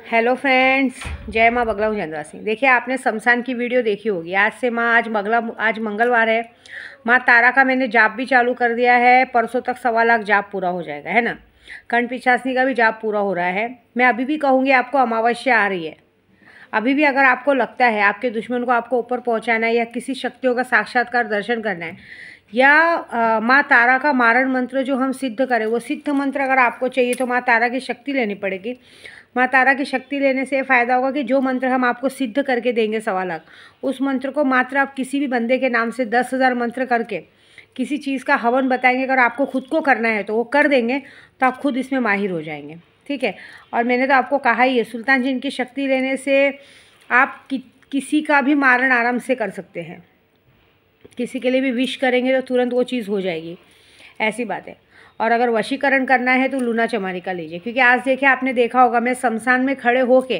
Hello friends, जय माँ बगला हुजंद्रा सिंह। देखिए, आपने शमशान की वीडियो देखी होगी। आज से माँ आज मंगलवार है। माँ तारा का मैंने जाप भी चालू कर दिया है। परसों तक 1.25 लाख जाप पूरा हो जाएगा, है ना। कंठ पिशाचनी का भी जाप पूरा हो रहा है। मैं अभी भी कहूँगी, आपको अमावस्या आ रही है। अभी भी अगर आपको लगता है आपके दुश्मन को आपको ऊपर पहुँचाना है, या किसी शक्तियों का साक्षात्कार दर्शन करना है, या माँ तारा का मारण मंत्र जो हम सिद्ध करें, वो सिद्ध मंत्र अगर आपको चाहिए तो माँ तारा की शक्ति लेनी पड़ेगी। माँ तारा की शक्ति लेने से फ़ायदा होगा कि जो मंत्र हम आपको सिद्ध करके देंगे 1.25 लाख, उस मंत्र को मात्र आप किसी भी बंदे के नाम से 10,000 मंत्र करके किसी चीज़ का हवन बताएंगे। अगर आपको खुद को करना है तो वो कर देंगे, तो आप खुद इसमें माहिर हो जाएंगे। ठीक है। और मैंने तो आपको कहा ही है, सुल्तान जिन की शक्ति लेने से आप किसी का भी मारण आराम से कर सकते हैं। किसी के लिए भी विश करेंगे तो तुरंत वो चीज़ हो जाएगी, ऐसी बात है। और अगर वशीकरण करना है तो लूना चमारी का लीजिए, क्योंकि आज देखिए, आपने देखा होगा मैं शमशान में खड़े होके,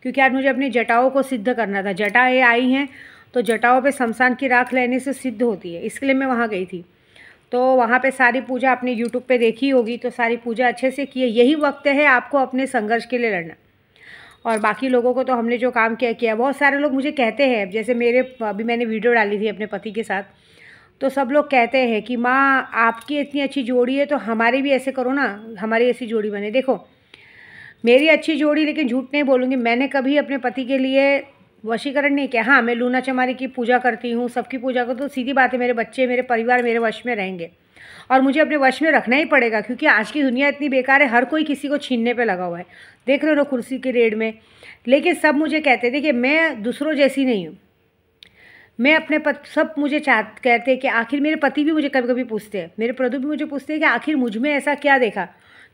क्योंकि आज मुझे अपनी जटाओं को सिद्ध करना था। जटाएँ आई हैं तो जटाओं पे शमशान की राख लेने से सिद्ध होती है, इसके लिए मैं वहाँ गई थी। तो वहाँ पे सारी पूजा आपने यूट्यूब पे देखी होगी, तो सारी पूजा अच्छे से किए। यही वक्त है आपको अपने संघर्ष के लिए लड़ना। और बाकी लोगों को तो हमने जो काम किया। बहुत सारे लोग मुझे कहते हैं, जैसे अभी मैंने वीडियो डाली थी अपने पति के साथ, तो सब लोग कहते हैं कि माँ आपकी इतनी अच्छी जोड़ी है तो हमारी भी ऐसे करो ना, हमारी ऐसी जोड़ी बने। देखो, मेरी अच्छी जोड़ी, लेकिन झूठ नहीं बोलूँगी, मैंने कभी अपने पति के लिए वशीकरण नहीं किया। हाँ, मैं लूना चमारी की पूजा करती हूँ, सबकी पूजा करती हूँ। तो सीधी बात है, मेरे बच्चे, मेरे परिवार मेरे वश में रहेंगे, और मुझे अपने वश में रखना ही पड़ेगा, क्योंकि आज की दुनिया इतनी बेकार है, हर कोई किसी को छीनने पे लगा हुआ है। देख रहे हो ना कुर्सी की रेड में। लेकिन सब मुझे कहते थे कि मैं दूसरों जैसी नहीं हूँ। मैं अपने सब मुझे कहते हैं कि आखिर, मेरे पति भी मुझे कभी कभी पूछते हैं, मेरे प्रभु भी मुझे पूछते हैं कि आखिर मुझ में ऐसा क्या देखा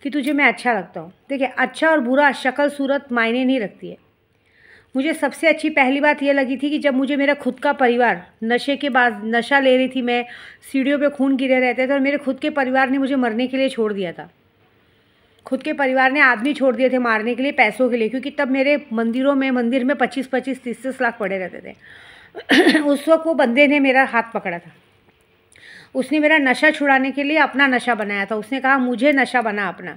कि तुझे मैं अच्छा लगता हूँ। देखिए, अच्छा और बुरा, शक्ल सूरत मायने नहीं रखती है। मुझे सबसे अच्छी पहली बात यह लगी थी कि जब मुझे मेरा खुद का परिवार, नशे के बाद नशा ले रही थी मैं, सीढ़ियों पे खून गिरे रहते थे, और मेरे खुद के परिवार ने मुझे मरने के लिए छोड़ दिया था। खुद के परिवार ने आदमी छोड़ दिए थे मारने के लिए, पैसों के लिए, क्योंकि तब मेरे मंदिर में 25-25, 30-30 लाख पड़े रहते थे। उस वक्त वो बंदे ने मेरा हाथ पकड़ा था। उसने मेरा नशा छुड़ाने के लिए अपना नशा बनाया था। उसने कहा, मुझे नशा बना अपना,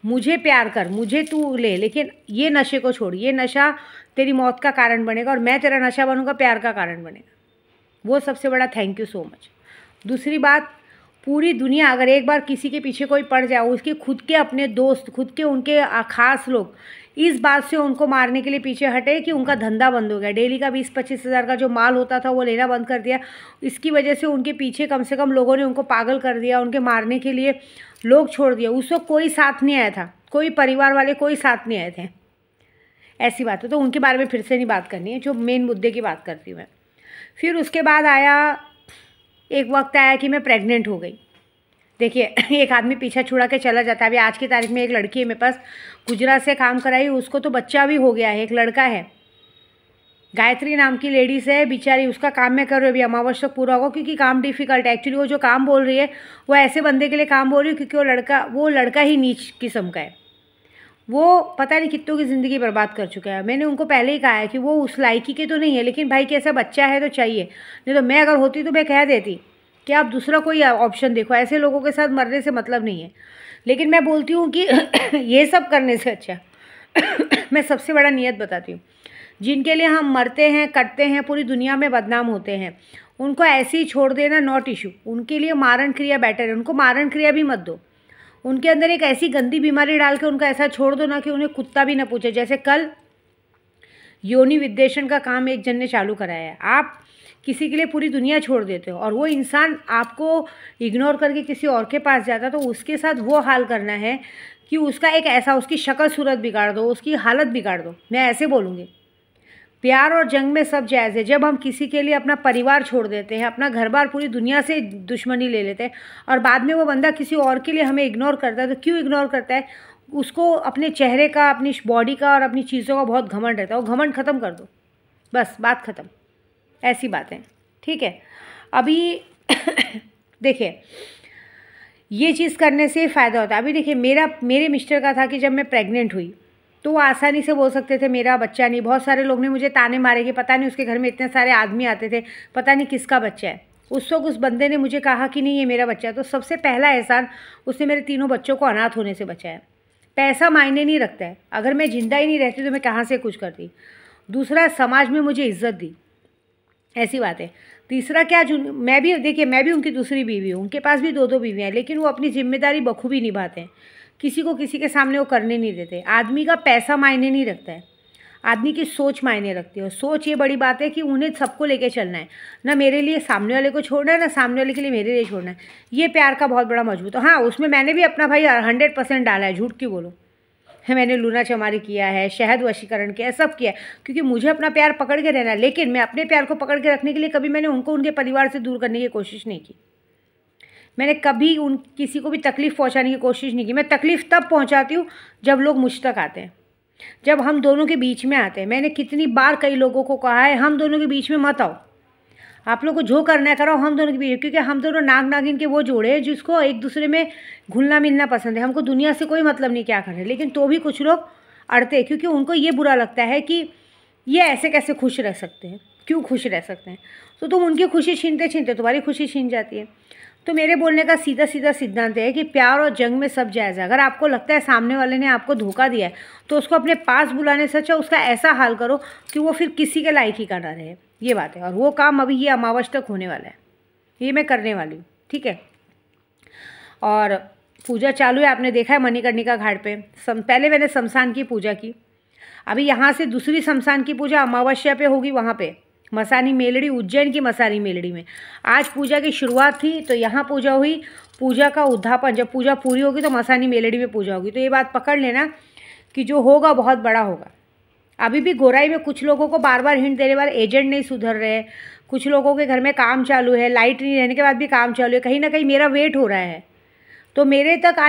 मुझे प्यार कर, मुझे तू ले, लेकिन ये नशे को छोड़, ये नशा तेरी मौत का कारण बनेगा, और मैं तेरा नशा बनूंगा, प्यार का कारण बनेगा। वो सबसे बड़ा थैंक यू सो मच। दूसरी बात, पूरी दुनिया अगर एक बार किसी के पीछे कोई पड़ जाए, उसके खुद के अपने दोस्त, खुद के उनके खास लोग इस बात से उनको मारने के लिए पीछे हटे कि उनका धंधा बंद हो गया, डेली का 20-25 हज़ार का जो माल होता था वो लेना बंद कर दिया। इसकी वजह से उनके पीछे कम से कम लोगों ने उनको पागल कर दिया, उनके मारने के लिए लोग छोड़ दिया। उस वक्त कोई साथ नहीं आया था, कोई परिवार वाले कोई साथ नहीं आए थे, ऐसी बात है। तो उनके बारे में फिर से नहीं बात करनी है, जो मेन मुद्दे की बात करती हूँ मैं। फिर उसके बाद एक वक्त आया कि मैं प्रेग्नेंट हो गई। देखिए, एक आदमी पीछा छुड़ा के चला जाता है। अभी आज की तारीख में एक लड़की है मेरे पास, गुजरात से काम कराई, उसको तो बच्चा भी हो गया है, एक लड़का है। गायत्री नाम की लेडीज़ है बेचारी, उसका काम मैं कर रही हूँ। अभी अमावस्या पूरा होगा, क्योंकि काम डिफ़िकल्ट है। एक्चुअली वो जो काम बोल रही है वो ऐसे बंदे के लिए काम बोल रही है, क्योंकि वो लड़का ही नीच किस्म का है। वो पता नहीं कितनों की ज़िंदगी बर्बाद कर चुका है। मैंने उनको पहले ही कहा है कि वो उस लायकी के तो नहीं है, लेकिन भाई कैसा बच्चा है तो चाहिए। नहीं तो मैं अगर होती तो मैं कह देती कि आप दूसरा कोई ऑप्शन देखो, ऐसे लोगों के साथ मरने से मतलब नहीं है। लेकिन मैं बोलती हूँ कि ये सब करने से अच्छा मैं सबसे बड़ा नियत बताती हूँ, जिनके लिए हम मरते हैं, कटते हैं, पूरी दुनिया में बदनाम होते हैं, उनको ऐसे ही छोड़ देना नॉट इशू। उनके लिए मारण क्रिया बेटर है। उनको मारण क्रिया भी मत दो, उनके अंदर एक ऐसी गंदी बीमारी डाल के उनका ऐसा छोड़ दो ना कि उन्हें कुत्ता भी ना पूछे। जैसे कल योनि विद्वेषण का काम एक जन ने चालू कराया है। आप किसी के लिए पूरी दुनिया छोड़ देते हो, और वो इंसान आपको इग्नोर करके किसी और के पास जाता, तो उसके साथ वो हाल करना है कि उसका एक ऐसा, उसकी शक्ल सूरत बिगाड़ दो, उसकी हालत बिगाड़ दो। मैं ऐसे बोलूँगी। प्यार और जंग में सब जायज़ है। जब हम किसी के लिए अपना परिवार छोड़ देते हैं, अपना घर बार, पूरी दुनिया से दुश्मनी ले लेते हैं, और बाद में वो बंदा किसी और के लिए हमें इग्नोर करता है, तो क्यों इग्नोर करता है? उसको अपने चेहरे का, अपनी बॉडी का और अपनी चीज़ों का बहुत घमंड रहता है। वो घमंड ख़त्म कर दो, बस बात ख़त्म। ऐसी बात है, ठीक है। अभी देखिए, ये चीज़ करने से फ़ायदा होता है। अभी देखिए, मेरे मिस्टर का था कि जब मैं प्रेग्नेंट हुई तो वो आसानी से बोल सकते थे मेरा बच्चा नहीं। बहुत सारे लोग ने मुझे ताने मारे कि पता नहीं उसके घर में इतने सारे आदमी आते थे, पता नहीं किसका बच्चा है। उस वक्त उस बंदे ने मुझे कहा कि नहीं, ये मेरा बच्चा है। तो सबसे पहला एहसान, उसने मेरे तीनों बच्चों को अनाथ होने से बचाया। पैसा मायने नहीं रखता है। अगर मैं जिंदा ही नहीं रहती तो मैं कहाँ से कुछ करती। दूसरा, समाज में मुझे इज्जत दी, ऐसी बात है। तीसरा क्या, जो मैं भी, देखिए मैं भी उनकी दूसरी बीवी हूँ, उनके पास भी 2-2 बीवियाँ हैं, लेकिन वो अपनी जिम्मेदारी बखूबी निभाते हैं। किसी को किसी के सामने वो करने नहीं देते। आदमी का पैसा मायने नहीं रखता है, आदमी की सोच मायने रखती है। और सोच ये बड़ी बात है कि उन्हें सबको लेके चलना है, ना मेरे लिए सामने वाले को छोड़ना है, ना सामने वाले के लिए मेरे लिए छोड़ना है। ये प्यार का बहुत बड़ा मजबूत है। हाँ, उसमें मैंने भी अपना भाई 100% डाला है, झूठ क्यों बोलूँ है। मैंने लूना चमारी किया है, शहद वशीकरण किया है, सब किया है, क्योंकि मुझे अपना प्यार पकड़ के रहना है। लेकिन मैं अपने प्यार को पकड़ के रखने के लिए कभी मैंने उनको उनके परिवार से दूर करने की कोशिश नहीं की। मैंने कभी किसी को भी तकलीफ़ पहुंचाने की कोशिश नहीं की। मैं तकलीफ़ तब पहुंचाती हूँ जब लोग मुझ तक आते हैं, जब हम दोनों के बीच में आते हैं। मैंने कितनी बार कई लोगों को कहा है, हम दोनों के बीच में मत आओ, आप लोग को जो करना है करो, हम दोनों के बीच, क्योंकि हम दोनों नाग नागिन के वो जोड़े हैं जिसको एक दूसरे में घुलना मिलना पसंद है। हमको दुनिया से कोई मतलब नहीं क्या कर रहे, लेकिन तो भी कुछ लोग अड़ते हैं, क्योंकि उनको ये बुरा लगता है कि ये ऐसे कैसे खुश रह सकते हैं, क्यों खुश रह सकते हैं। तो तुम उनकी खुशी छीनते छीनते तुम्हारी खुशी छीन जाती है। तो मेरे बोलने का सीधा सीधा सिद्धांत है कि प्यार और जंग में सब जायज़ है। अगर आपको लगता है सामने वाले ने आपको धोखा दिया है, तो उसको अपने पास बुलाने से अच्छा उसका ऐसा हाल करो कि वो फिर किसी के लायक ही का ना रहे। ये बात है। और वो काम अभी ये अमावस तक होने वाला है, ये मैं करने वाली हूँ, ठीक है। और पूजा चालू है, आपने देखा है मणिकर्णिका घाट पे। पहले मैंने शमशान की पूजा की, अभी यहाँ से दूसरी शमशान की पूजा अमावस्या पे होगी, वहाँ पे मसानी मेलड़ी, उज्जैन की मसानी मेलड़ी में। आज पूजा की शुरुआत थी तो यहाँ पूजा हुई, पूजा का उद्यापन, जब पूजा पूरी होगी तो मसानी मेलड़ी में पूजा होगी। तो ये बात पकड़ लेना कि जो होगा बहुत बड़ा होगा। अभी भी गोराई में कुछ लोगों को बार बार हिंट देने वाले एजेंट नहीं सुधर रहे, कुछ लोगों के घर में काम चालू है, लाइट नहीं रहने के बाद भी काम चालू है, कहीं ना कहीं मेरा वेट हो रहा है। तो मेरे तक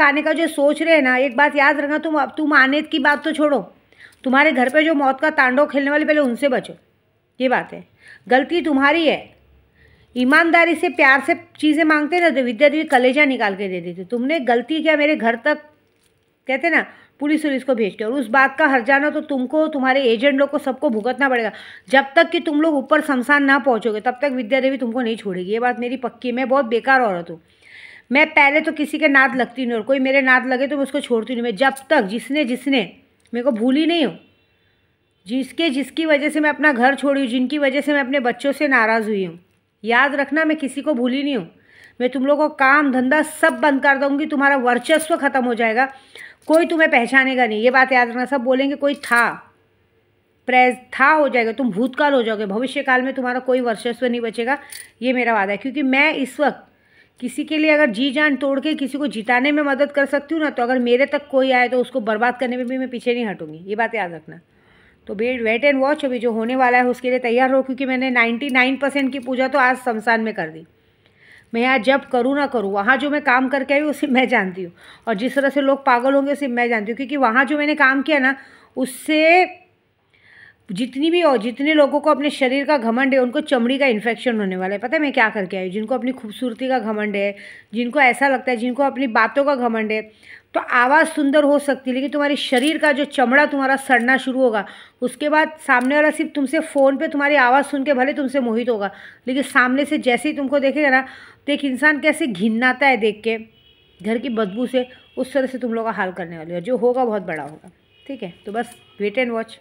आने का जो सोच रहे हैं ना, एक बात याद रखना, तुम आने की बात तो छोड़ो, तुम्हारे घर पे जो मौत का तांडव खेलने वाले पहले उनसे बचो। ये बात है, गलती तुम्हारी है। ईमानदारी से प्यार से चीज़ें मांगते ना तो विद्या देवी कलेजा निकाल के दे देती। तुमने गलती किया, मेरे घर तक कहते ना पुलिस को भेज के, और उस बात का हर्जाना तो तुमको, तुम्हारे एजेंट लोग को, सबको भुगतना पड़ेगा। जब तक कि तुम लोग ऊपर शमशान ना पहुँचोगे तब तक विद्या देवी तुमको नहीं छोड़ेगी। ये बात मेरी पक्की है। मैं बहुत बेकार औरत हूँ। मैं पहले तो किसी के नाद लगती नहीं, और कोई मेरे नाद लगे तो मैं उसको छोड़ती नहीं। मैं जब तक जिसने मेरे को भूली नहीं हूँ, जिसकी वजह से मैं अपना घर छोड़ी हूँ, जिनकी वजह से मैं अपने बच्चों से नाराज़ हुई हूँ, याद रखना मैं किसी को भूली नहीं हूँ। मैं तुम लोगों को काम धंधा सब बंद कर दूँगी, तुम्हारा वर्चस्व खत्म हो जाएगा, कोई तुम्हें पहचानेगा नहीं। ये बात याद रखना। सब बोलेंगे कोई था हो जाएगा, तुम भूतकाल हो जाओगे, भविष्य काल में तुम्हारा कोई वर्चस्व नहीं बचेगा। ये मेरा वादा है। क्योंकि मैं इस वक्त किसी के लिए अगर जी जान तोड़ के किसी को जिताने में मदद कर सकती हूँ ना, तो अगर मेरे तक कोई आए तो उसको बर्बाद करने में भी मैं पीछे नहीं हटूँगी। ये बात याद रखना। तो वेट एंड वॉच, अभी जो होने वाला है उसके लिए तैयार हो, क्योंकि मैंने 99% की पूजा तो आज शमशान में कर दी। मैं यहाँ जब करूँ ना करूँ, वहाँ जो मैं काम करके आई उसे मैं जानती हूँ, और जिस तरह से लोग पागल होंगे उसे मैं जानती हूँ। क्योंकि वहाँ जो मैंने काम किया ना, उससे जितने लोगों को अपने शरीर का घमंड है, उनको चमड़ी का इन्फेक्शन होने वाला है। पता है मैं क्या करके आई? जिनको अपनी खूबसूरती का घमंड है, जिनको ऐसा लगता है, जिनको अपनी बातों का घमंड है, तो आवाज़ सुंदर हो सकती है, लेकिन तुम्हारे शरीर का जो चमड़ा तुम्हारा सड़ना शुरू होगा, उसके बाद सामने वाला सिर्फ तुमसे फ़ोन पे तुम्हारी आवाज़ सुन के भले तुमसे मोहित होगा, लेकिन सामने से जैसे ही तुमको देखेगा ना, तो एक इंसान कैसे घिनाता है देख के, घर की बदबू से, उस तरह से तुम लोग का हाल करने वाले हो। जो होगा बहुत बड़ा होगा, ठीक है। तो बस वेट एंड वॉच।